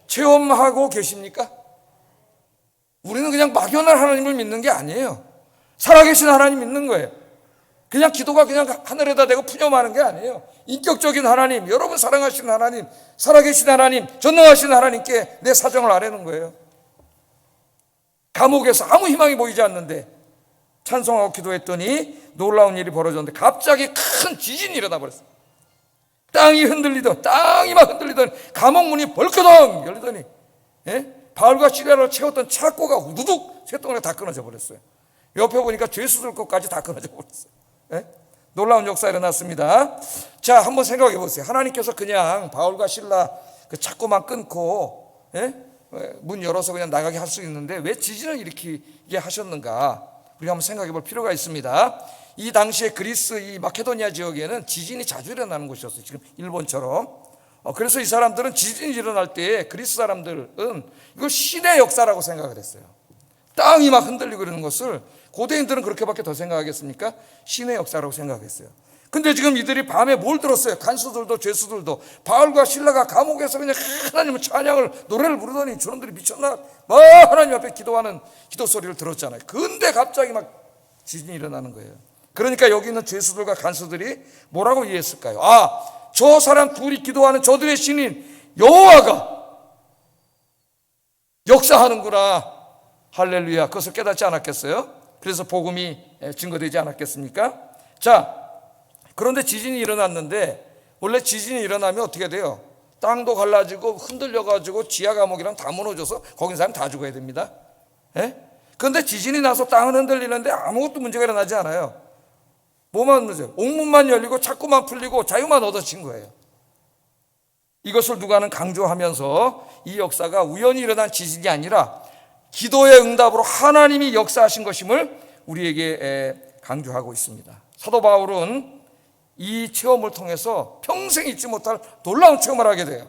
체험하고 계십니까? 우리는 그냥 막연한 하나님을 믿는 게 아니에요. 살아계신 하나님 믿는 거예요. 그냥 기도가 그냥 하늘에다 대고 푸념하는 게 아니에요. 인격적인 하나님, 여러분 사랑하시는 하나님, 살아계신 하나님, 전능하신 하나님께 내 사정을 아뢰는 거예요. 감옥에서 아무 희망이 보이지 않는데 찬송하고 기도했더니 놀라운 일이 벌어졌는데 갑자기 큰 지진이 일어나 버렸어요. 땅이 막 흔들리던 감옥 문이 벌크덩 열리더니 바울과 시라를 채웠던 창고가 우두둑 쇳덩어리가 다 끊어져 버렸어요. 옆에 보니까 죄수들 것까지 다 끊어져 버렸어요. 놀라운 역사 일어났습니다. 자, 한번 생각해 보세요. 하나님께서 그냥 바울과 실라 그 창고만 끊고 문 열어서 그냥 나가게 할 수 있는데 왜 지진을 일으키게 하셨는가? 우리가 한번 생각해 볼 필요가 있습니다. 이 당시에 그리스 이 마케도니아 지역에는 지진이 자주 일어나는 곳이었어요. 지금 일본처럼. 그래서 이 사람들은 지진이 일어날 때 그리스 사람들은 이걸 신의 역사라고 생각을 했어요. 땅이 막 흔들리고 그러는 것을 고대인들은 그렇게밖에 더 생각하겠습니까? 신의 역사라고 생각했어요. 근데 지금 이들이 밤에 뭘 들었어요? 간수들도 죄수들도 바울과 실라가 감옥에서 그냥 하나님의 찬양을 노래를 부르더니 저놈들이 미쳤나? 막 하나님 앞에 기도하는 기도 소리를 들었잖아요. 근데 갑자기 막 지진이 일어나는 거예요. 그러니까 여기 있는 죄수들과 간수들이 뭐라고 이해했을까요? 저 사람 둘이 기도하는 저들의 신인 여호와가 역사하는구나. 할렐루야. 그것을 깨닫지 않았겠어요? 그래서 복음이 증거되지 않았겠습니까? 자, 그런데 지진이 일어났는데, 원래 지진이 일어나면 어떻게 돼요? 땅도 갈라지고 흔들려가지고 지하 감옥이랑 다 무너져서 거기 사람 다 죽어야 됩니다. 그런데 지진이 나서 땅은 흔들리는데 아무것도 문제가 일어나지 않아요. 뭐만 문제요? 옥문만 열리고 창구만 풀리고 자유만 얻어진 거예요. 이것을 누가는 강조하면서 이 역사가 우연히 일어난 지진이 아니라 기도의 응답으로 하나님이 역사하신 것임을 우리에게 강조하고 있습니다. 사도 바울은 이 체험을 통해서 평생 잊지 못할 놀라운 체험을 하게 돼요.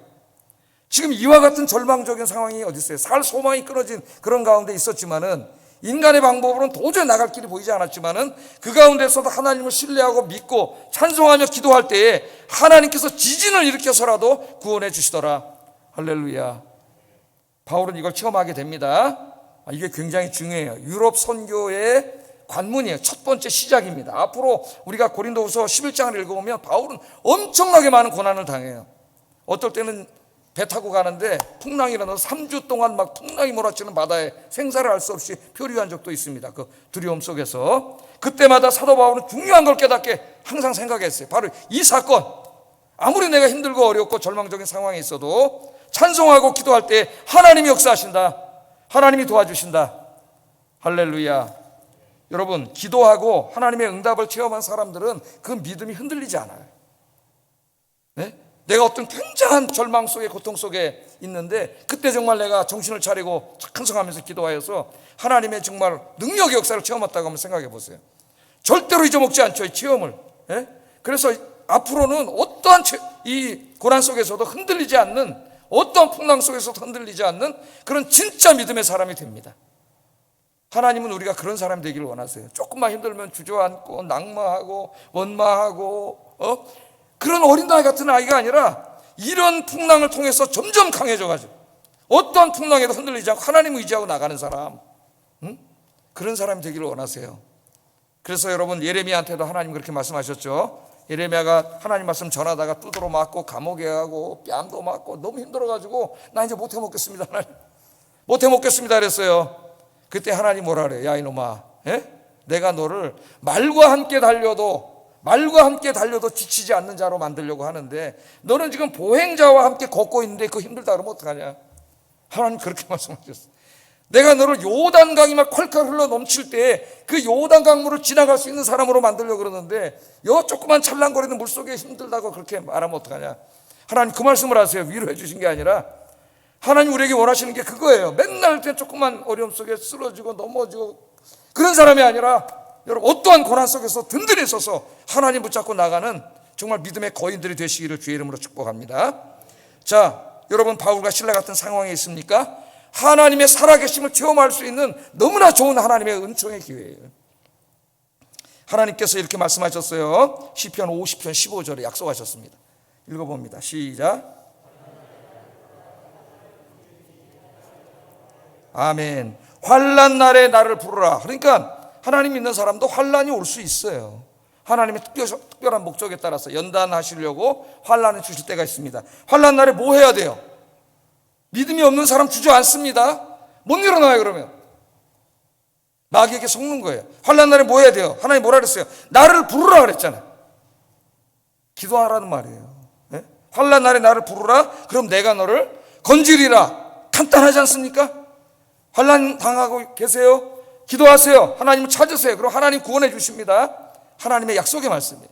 지금 이와 같은 절망적인 상황이 어디 있어요? 살 소망이 끊어진 그런 가운데 있었지만은, 인간의 방법으로는 도저히 나갈 길이 보이지 않았지만은, 그 가운데서도 하나님을 신뢰하고 믿고 찬송하며 기도할 때에 하나님께서 지진을 일으켜서라도 구원해 주시더라. 할렐루야. 바울은 이걸 체험하게 됩니다. 이게 굉장히 중요해요. 유럽 선교의 관문이에요. 첫 번째 시작입니다. 앞으로 우리가 고린도후서 11장을 읽어보면 바울은 엄청나게 많은 고난을 당해요. 어떨 때는 배 타고 가는데 풍랑이 일어나서 3주 동안 막 풍랑이 몰아치는 바다에 생사를 알 수 없이 표류한 적도 있습니다. 그 두려움 속에서. 그때마다 사도 바울은 중요한 걸 깨닫게 항상 생각했어요. 바로 이 사건. 아무리 내가 힘들고 어렵고 절망적인 상황에 있어도 찬송하고 기도할 때 하나님이 역사하신다. 하나님이 도와주신다. 할렐루야. 여러분, 기도하고 하나님의 응답을 체험한 사람들은 그 믿음이 흔들리지 않아요. 내가 어떤 굉장한 절망 속에, 고통 속에 있는데 그때 정말 내가 정신을 차리고 찬송하면서 기도하여서 하나님의 정말 능력의 역사를 체험했다고 한번 생각해 보세요. 절대로 잊어먹지 않죠, 이 체험을. 그래서 앞으로는 어떠한 이 고난 속에서도 흔들리지 않는, 어떠한 풍랑 속에서도 흔들리지 않는 그런 진짜 믿음의 사람이 됩니다. 하나님은 우리가 그런 사람이 되기를 원하세요. 조금만 힘들면 주저앉고 낙마하고 원망하고 그런 어린아이 같은 아이가 아니라 이런 풍랑을 통해서 점점 강해져가지고 어떠한 풍랑에도 흔들리지 않고 하나님을 의지하고 나가는 사람, 그런 사람이 되기를 원하세요. 그래서 여러분, 예레미야한테도 하나님 그렇게 말씀하셨죠. 예레미야가 하나님 말씀 전하다가 두드러 맞고 감옥에 가고 뺨도 맞고 너무 힘들어가지고 나 이제 못해 먹겠습니다. 하나님 못해 먹겠습니다 그랬어요. 그때 하나님 뭐라 그래요? 야 이놈아, 내가 너를 말과 함께 달려도 지치지 않는 자로 만들려고 하는데 너는 지금 보행자와 함께 걷고 있는데 그거 힘들다 그러면 어떡하냐. 하나님 그렇게 말씀하셨어요. 내가 너를 요단강이 막 콸콸 흘러 넘칠 때 그 요단 강물을 지나갈 수 있는 사람으로 만들려고 그러는데 요 조그만 찰랑거리는 물속에 힘들다고 그렇게 말하면 어떡하냐. 하나님 그 말씀을 하세요. 위로해 주신 게 아니라 하나님 우리에게 원하시는 게 그거예요. 맨날 그냥 조그만 어려움 속에 쓰러지고 넘어지고 그런 사람이 아니라, 여러분, 어떠한 고난 속에서 든든히 서서 하나님 붙잡고 나가는 정말 믿음의 거인들이 되시기를 주의 이름으로 축복합니다. 자, 여러분, 바울과 실라 같은 상황에 있습니까? 하나님의 살아계심을 체험할 수 있는 너무나 좋은 하나님의 은총의 기회예요. 하나님께서 이렇게 말씀하셨어요. 시편 50편 15절에 약속하셨습니다. 읽어봅니다. 시작. 아멘. 환난 날에 나를 부르라. 그러니까 하나님 믿는 사람도 환난이 올 수 있어요. 하나님의 특별한 목적에 따라서 연단하시려고 환난을 주실 때가 있습니다. 환난 날에 뭐 해야 돼요? 믿음이 없는 사람 주저앉습니다. 못 일어나요. 그러면 마귀에게 속는 거예요. 환난 날에 뭐 해야 돼요? 하나님 뭐라 그랬어요? 나를 부르라 그랬잖아요. 기도하라는 말이에요. 환난 날에 나를 부르라. 그럼 내가 너를 건지리라. 간단하지 않습니까? 환난 당하고 계세요? 기도하세요. 하나님을 찾으세요. 그럼 하나님 구원해 주십니다. 하나님의 약속의 말씀이에요.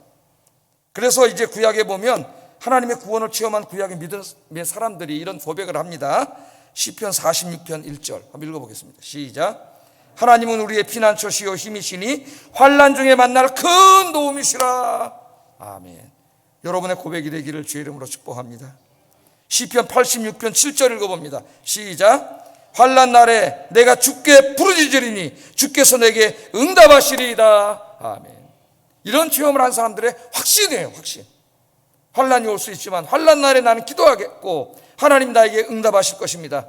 그래서 이제 구약에 보면 하나님의 구원을 체험한 구약의 믿음의 사람들이 이런 고백을 합니다. 시편 46편 1절 한번 읽어보겠습니다. 시작. 하나님은 우리의 피난처시요 힘이시니 환난 중에 만날 큰 도움이시라. 아멘. 여러분의 고백이 되기를 주의 이름으로 축복합니다. 시편 86편 7절 읽어봅니다. 시작. 환난 날에 내가 주께 부르짖으리니 주께서 내게 응답하시리이다. 아멘. 이런 체험을 한 사람들의 확신이에요. 확신. 환난이 올 수 있지만 환난 날에 나는 기도하겠고 하나님 나에게 응답하실 것입니다.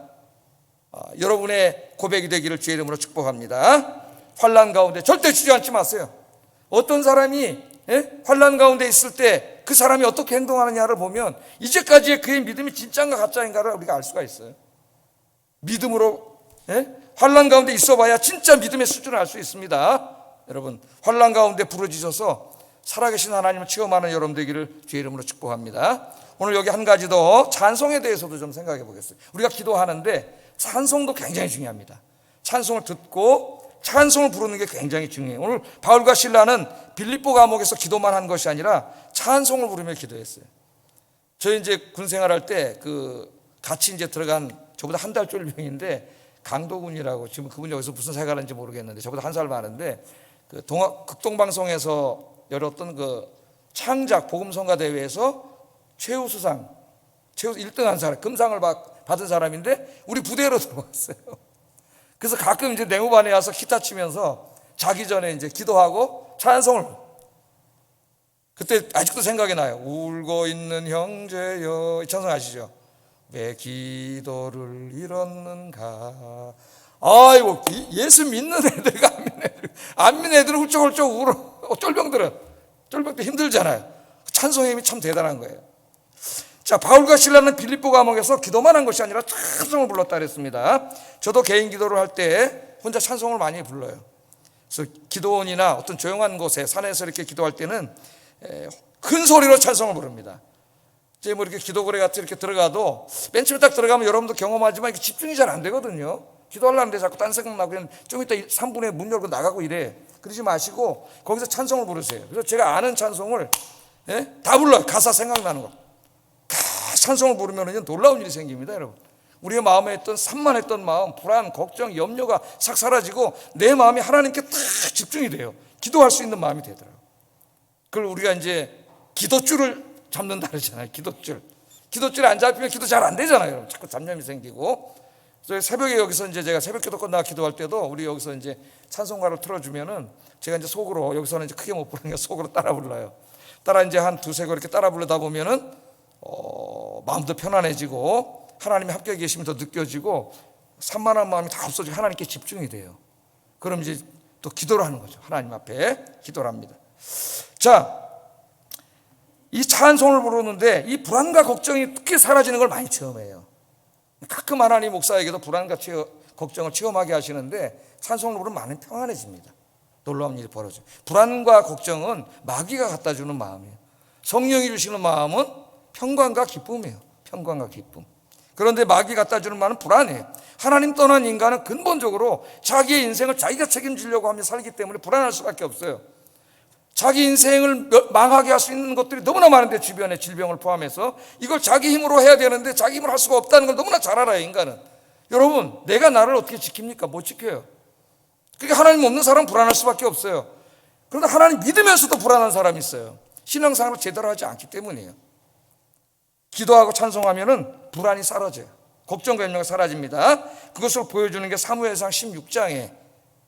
여러분의 고백이 되기를 주의 이름으로 축복합니다. 환난 가운데 절대 주저앉지 마세요. 어떤 사람이 환난 가운데 있을 때 그 사람이 어떻게 행동하느냐를 보면 이제까지의 그의 믿음이 진짜인가 가짜인가를 우리가 알 수가 있어요. 믿음으로 환난 가운데 있어봐야 진짜 믿음의 수준을 알 수 있습니다. 여러분, 환난 가운데 부르짖어서 살아계신 하나님을 체험하는 여러분 되기를 주의 이름으로 축복합니다. 오늘 여기 한 가지 더 찬송에 대해서도 좀 생각해 보겠어요. 우리가 기도하는데 찬송도 굉장히 중요합니다. 찬송을 듣고 찬송을 부르는 게 굉장히 중요해요. 오늘 바울과 실라는 빌립보 감옥에서 기도만 한 것이 아니라 찬송을 부르며 기도했어요. 저희 이제 군 생활할 때 같이 이제 들어간 저보다 한 달 쫄병인데 강도군이라고, 지금 그분이 여기서 무슨 생활하는지 모르겠는데 저보다 한 살 많은데 극동방송에서 열었던 창작 복음성가 대회에서 최우수상 1등 한 사람, 금상을 받은 사람인데 우리 부대로 들어왔어요. 그래서 가끔 이제 내무반에 와서 기타 치면서 자기 전에 이제 기도하고 찬송을, 그때 아직도 생각이 나요. 울고 있는 형제여, 이 찬송 아시죠? 왜 기도를 잃었는가. 아이고, 예수 믿는 애들과 안 믿는 애들은 훌쩍훌쩍 울어. 쫄병들 힘들잖아요. 찬송의 힘이 참 대단한 거예요. 자, 바울과 실라는 빌립보 감옥에서 기도만 한 것이 아니라 찬송을 불렀다 그랬습니다. 저도 개인 기도를 할 때 혼자 찬송을 많이 불러요. 그래서 기도원이나 어떤 조용한 곳에 산에서 이렇게 기도할 때는 큰 소리로 찬송을 부릅니다. 이제 뭐 이렇게 기도거래 같은 이렇게 들어가도 맨 처음에 딱 들어가면 여러분도 경험하지만 이게 집중이 잘 안 되거든요. 기도하려는데 자꾸 딴 생각나고 그냥 좀 이따 3분에 문 열고 나가고 이래. 그러지 마시고 거기서 찬송을 부르세요. 그래서 제가 아는 찬송을 다 불러요. 가사 생각나는 거. 찬송을 부르면 놀라운 일이 생깁니다, 여러분. 우리의 마음에 있던 산만했던 마음, 불안, 걱정, 염려가 싹 사라지고 내 마음이 하나님께 딱 집중이 돼요. 기도할 수 있는 마음이 되더라고요. 그걸 우리가 이제 기도줄을 잡는다 그러잖아요. 기도줄 안 잡히면 기도 잘 안 되잖아요, 여러분. 자꾸 잡념이 생기고. 그래서 새벽에 여기서 이제 제가 새벽 기도 끝나고 기도할 때도 우리 여기서 이제 찬송가를 틀어주면은 제가 이제 속으로, 여기서는 이제 크게 못 부르니까 속으로 따라 불러요. 따라 이제 한 두세 곡 이렇게 따라 부르다 보면은 마음도 편안해지고 하나님이 함께 계심이 더 느껴지고 산만한 마음이 다 없어지고 하나님께 집중이 돼요. 그럼 이제 또 기도를 하는 거죠. 하나님 앞에 기도를 합니다. 자, 이 찬송을 부르는데 이 불안과 걱정이 특히 사라지는 걸 많이 체험해요. 가끔 하나님 목사에게도 불안과 걱정을 체험하게 하시는데 찬송을 부르면 많이 평안해집니다. 놀라운 일이 벌어져요. 불안과 걱정은 마귀가 갖다 주는 마음이에요. 성령이 주시는 마음은 평강과 기쁨이에요. 평강과 기쁨. 그런데 마귀 갖다 주는 말은 불안해요. 하나님 떠난 인간은 근본적으로 자기의 인생을 자기가 책임지려고 하며 살기 때문에 불안할 수밖에 없어요. 자기 인생을 망하게 할 수 있는 것들이 너무나 많은데, 주변에 질병을 포함해서 이걸 자기 힘으로 해야 되는데 자기 힘으로 할 수가 없다는 걸 너무나 잘 알아요, 인간은. 여러분, 내가 나를 어떻게 지킵니까? 못 지켜요. 그러니까 하나님 없는 사람은 불안할 수밖에 없어요. 그런데 하나님 믿으면서도 불안한 사람이 있어요. 신앙생활을 제대로 하지 않기 때문이에요. 기도하고 찬송하면은 불안이 사라져요. 걱정과 염려가 사라집니다. 그것을 보여주는 게 사무엘상 16장에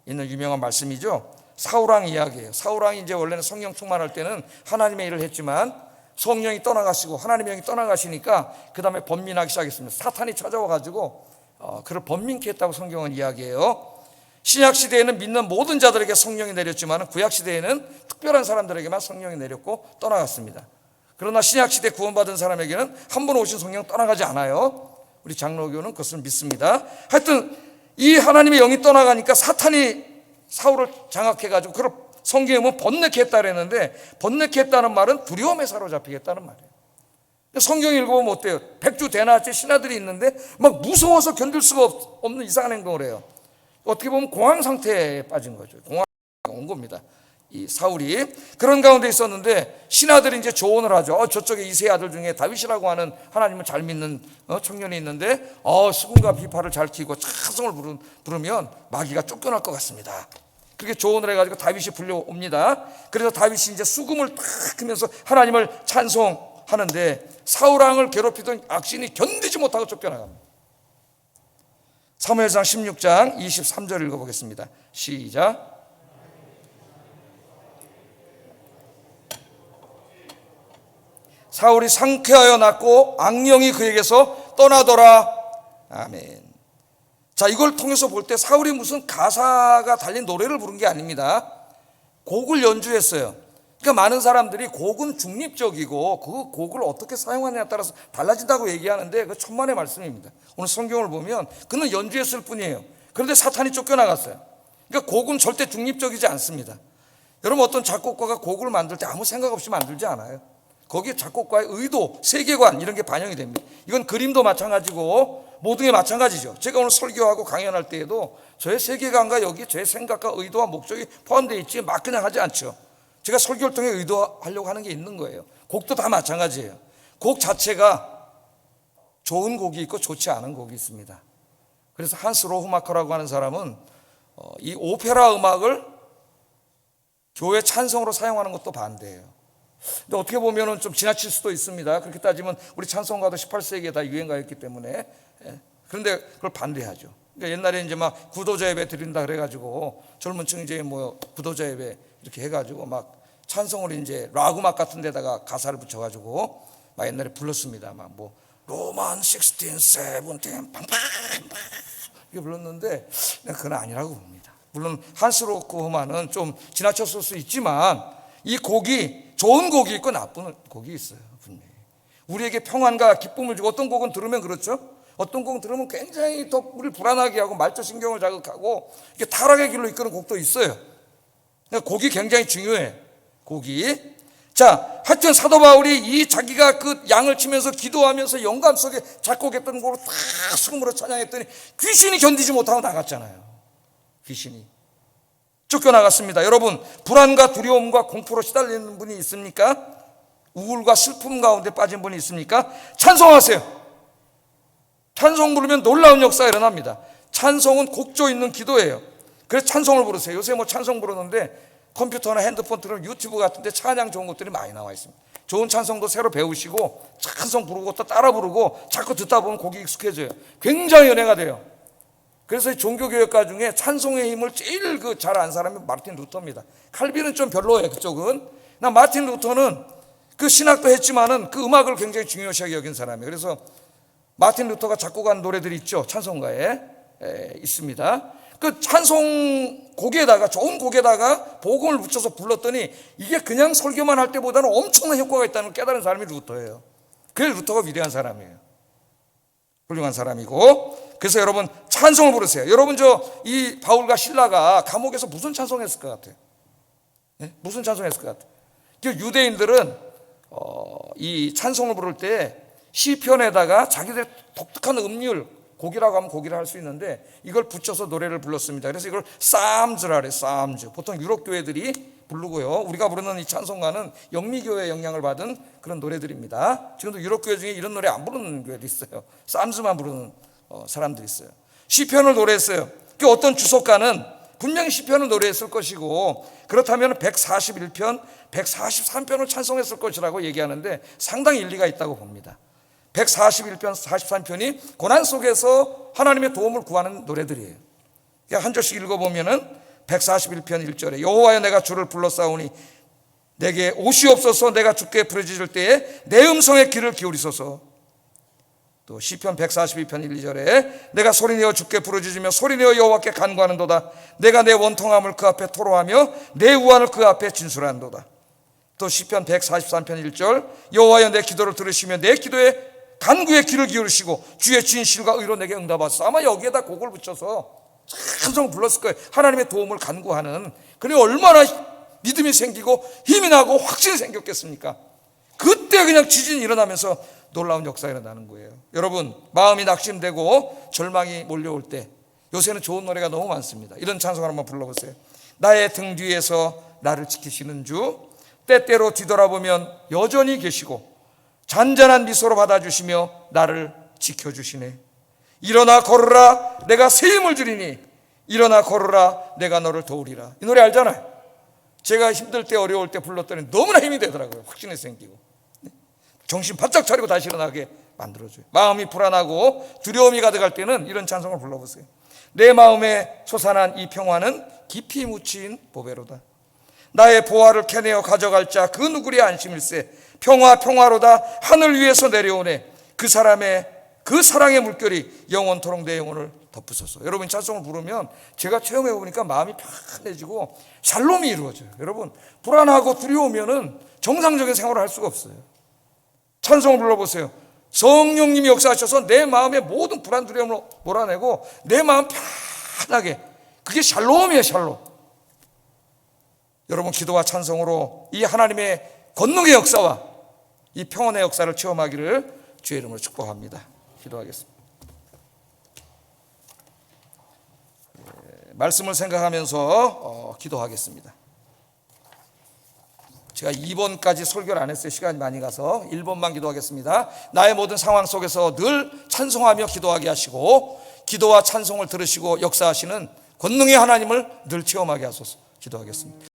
있는 유명한 말씀이죠. 사울왕 이야기예요. 사울왕이 이제 원래는 성령 충만할 때는 하나님의 일을 했지만 성령이 떠나가시고 하나님의 영이 떠나가시니까 그 다음에 번민하기 시작했습니다. 사탄이 찾아와가지고 그를 번민케 했다고 성경은 이야기해요. 신약시대에는 믿는 모든 자들에게 성령이 내렸지만 구약시대에는 특별한 사람들에게만 성령이 내렸고 떠나갔습니다. 그러나 신약시대 구원받은 사람에게는 한 번 오신 성령 떠나가지 않아요. 우리 장로교는 그것을 믿습니다. 하여튼 이 하나님의 영이 떠나가니까 사탄이 사울을 장악해가지고 그걸 성경에 보면 번뇌케 했다 그랬는데, 번뇌케 했다는 말은 두려움에 사로잡히겠다는 말이에요. 성경 읽어보면 어때요? 백주 대낮에 신하들이 있는데 막 무서워서 견딜 수가 없는 이상한 행동을 해요. 어떻게 보면 공황 상태에 빠진 거죠. 공황이 온 겁니다. 이 사울이 그런 가운데 있었는데 신하들이 이제 조언을 하죠. 저쪽에 이새의 아들 중에 다윗이라고 하는 하나님을 잘 믿는 청년이 있는데 수금과 비파를 잘 키고 찬송을 부르면 마귀가 쫓겨날 것 같습니다. 그렇게 조언을 해가지고 다윗이 불려옵니다. 그래서 다윗이 이제 수금을 탁 하면서 하나님을 찬송하는데 사울왕을 괴롭히던 악신이 견디지 못하고 쫓겨나갑니다. 사무엘상 16장 23절 읽어보겠습니다. 시작. 사울이 상쾌하여 났고 악령이 그에게서 떠나더라. 아멘. 자, 이걸 통해서 볼 때 사울이 무슨 가사가 달린 노래를 부른 게 아닙니다. 곡을 연주했어요. 그러니까 많은 사람들이 곡은 중립적이고 그 곡을 어떻게 사용하느냐에 따라서 달라진다고 얘기하는데 그 천만의 말씀입니다. 오늘 성경을 보면 그는 연주했을 뿐이에요. 그런데 사탄이 쫓겨나갔어요. 그러니까 곡은 절대 중립적이지 않습니다. 여러분, 어떤 작곡가가 곡을 만들 때 아무 생각 없이 만들지 않아요. 거기에 작곡가의 의도, 세계관 이런 게 반영이 됩니다. 이건 그림도 마찬가지고 모든 게 마찬가지죠. 제가 오늘 설교하고 강연할 때에도 저의 세계관과 여기 저의 생각과 의도와 목적이 포함되어 있지 막 그냥 하지 않죠. 제가 설교를 통해 의도하려고 하는 게 있는 거예요. 곡도 다 마찬가지예요. 곡 자체가 좋은 곡이 있고 좋지 않은 곡이 있습니다. 그래서 한스 로흐마커라고 하는 사람은 이 오페라 음악을 교회 찬송으로 사용하는 것도 반대예요. 근데 어떻게 보면 좀 지나칠 수도 있습니다. 그렇게 따지면 우리 찬송가도 18세기에 다 유행가였기 때문에. 그런데 그걸 반대하죠. 그러니까 옛날에 이제 막 구도자 예배 드린다 그래가지고 젊은 층이 이제 뭐 구도자 예배 이렇게 해가지고 막 찬송을 이제 락 음악 같은 데다가 가사를 붙여가지고 막 옛날에 불렀습니다. 막 뭐 로만 16, 17, 팡팡 이렇게 불렀는데 그건 아니라고 봅니다. 물론 한스 로흐마커는 좀 지나쳤을 수 있지만 이 곡이 좋은 곡이 있고 나쁜 곡이 있어요. 분명히 우리에게 평안과 기쁨을 주고, 어떤 곡은 들으면 그렇죠. 어떤 곡은 들으면 굉장히 더 우리를 불안하게 하고 말초신경을 자극하고 이게 타락의 길로 이끄는 곡도 있어요. 그러니까 곡이 굉장히 중요해. 곡이. 자, 하여튼 사도 바울이 이 자기가 그 양을 치면서 기도하면서 영감 속에 작곡했던 곡을 다 수금으로 찬양했더니 귀신이 견디지 못하고 나갔잖아요. 귀신이 쫓겨나갔습니다. 여러분, 불안과 두려움과 공포로 시달리는 분이 있습니까? 우울과 슬픔 가운데 빠진 분이 있습니까? 찬송하세요. 찬송 부르면 놀라운 역사가 일어납니다. 찬송은 곡조 있는 기도예요. 그래서 찬송을 부르세요. 요새 뭐 찬송 부르는데 컴퓨터나 핸드폰 들으면 유튜브 같은 데 찬양 좋은 것들이 많이 나와 있습니다. 좋은 찬송도 새로 배우시고 찬송 부르고 또 따라 부르고 자꾸 듣다 보면 곡이 익숙해져요. 굉장히 은혜가 돼요. 그래서 종교교역가 중에 찬송의 힘을 제일 잘 아는 사람이 마틴 루터입니다. 칼빈은 좀 별로예요. 그쪽은. 나 마틴 루터는 그 신학도 했지만은 그 음악을 굉장히 중요시하게 여긴 사람이에요. 그래서 마틴 루터가 작곡한 노래들이 있죠. 찬송가에 있습니다. 그 찬송 곡에다가, 좋은 곡에다가 복음을 붙여서 불렀더니 이게 그냥 설교만 할 때보다는 엄청난 효과가 있다는 걸 깨달은 사람이 루터예요. 그래서 루터가 위대한 사람이에요. 훌륭한 사람이고. 그래서 여러분 찬송을 부르세요. 여러분 이 바울과 실라가 감옥에서 무슨 찬송했을 것 같아요? 네? 무슨 찬송했을 것 같아요? 유대인들은 이 찬송을 부를 때 시편에다가 자기들의 독특한 음률, 곡이라고 하면 곡이라 할 수 있는데 이걸 붙여서 노래를 불렀습니다. 그래서 이걸 쌈즈라 그래요. 쌈즈. 보통 유럽 교회들이 부르고요. 우리가 부르는 이 찬송가는 영미교회의 영향을 받은 그런 노래들입니다. 지금도 유럽 교회 중에 이런 노래 안 부르는 교회도 있어요. 쌈즈만 부르는 사람들이 있어요. 시편을 노래했어요. 그 어떤 주석가는 분명히 시편을 노래했을 것이고 그렇다면 141편, 143편을 찬송했을 것이라고 얘기하는데 상당히 일리가 있다고 봅니다. 141편, 43편이 고난 속에서 하나님의 도움을 구하는 노래들이에요. 한 절씩 읽어보면은 141편 1절에 여호와여 내가 주를 불러싸우니 내게 옷이옵소서. 내가 주께 부르짖을 때에 내 음성에 귀를 기울이소서. 또 시편 142편 1, 2절에 내가 소리내어 주께 부르짖으며 소리내어 여호와께 간구하는도다. 내가 내 원통함을 그 앞에 토로하며 내 우환을 그 앞에 진술하는도다. 또 시편 143편 1절 여호와여 내 기도를 들으시며 내 기도에 간구에 귀를 기울이시고 주의 진실과 의로 내게 응답하소서. 아마 여기에다 곡을 붙여서 찬송 불렀을 거예요. 하나님의 도움을 간구하는. 그래 얼마나 믿음이 생기고 힘이 나고 확신이 생겼겠습니까? 그때 그냥 지진이 일어나면서 놀라운 역사가 일어나는 거예요. 여러분, 마음이 낙심되고 절망이 몰려올 때 요새는 좋은 노래가 너무 많습니다. 이런 찬송을 한번 불러보세요. 나의 등 뒤에서 나를 지키시는 주, 때때로 뒤돌아보면 여전히 계시고 잔잔한 미소로 받아주시며 나를 지켜주시네. 일어나 걸으라 내가 새 힘을 주리니 일어나 걸으라 내가 너를 도우리라. 이 노래 알잖아요. 제가 힘들 때 어려울 때 불렀더니 너무나 힘이 되더라고요. 확신이 생기고 정신 바짝 차리고 다시 일어나게 만들어줘요. 마음이 불안하고 두려움이 가득할 때는 이런 찬송을 불러보세요. 내 마음에 솟아난 이 평화는 깊이 묻힌 보배로다. 나의 보화를 캐내어 가져갈 자 그 누구리 안심일세. 평화로다. 하늘 위에서 내려오네. 그 사람의 그 사랑의 물결이 영원토록 내 영혼을 덮으소서. 여러분 찬송을 부르면 제가 체험해 보니까 마음이 편해지고 샬롬이 이루어져요. 여러분 불안하고 두려우면은 정상적인 생활을 할 수가 없어요. 찬송을 불러보세요. 성령님이 역사하셔서 내 마음의 모든 불안 두려움을 몰아내고 내 마음 편하게, 그게 샬롬이에요. 샬롬. 여러분 기도와 찬송으로 이 하나님의 권능의 역사와 이 평온의 역사를 체험하기를 주의 이름으로 축복합니다. 기도하겠습니다. 말씀을 생각하면서 기도하겠습니다. 제가 2번까지 설교를 안 했어요. 시간이 많이 가서 1번만 기도하겠습니다. 나의 모든 상황 속에서 늘 찬송하며 기도하게 하시고 기도와 찬송을 들으시고 역사하시는 권능의 하나님을 늘 체험하게 하소서. 기도하겠습니다.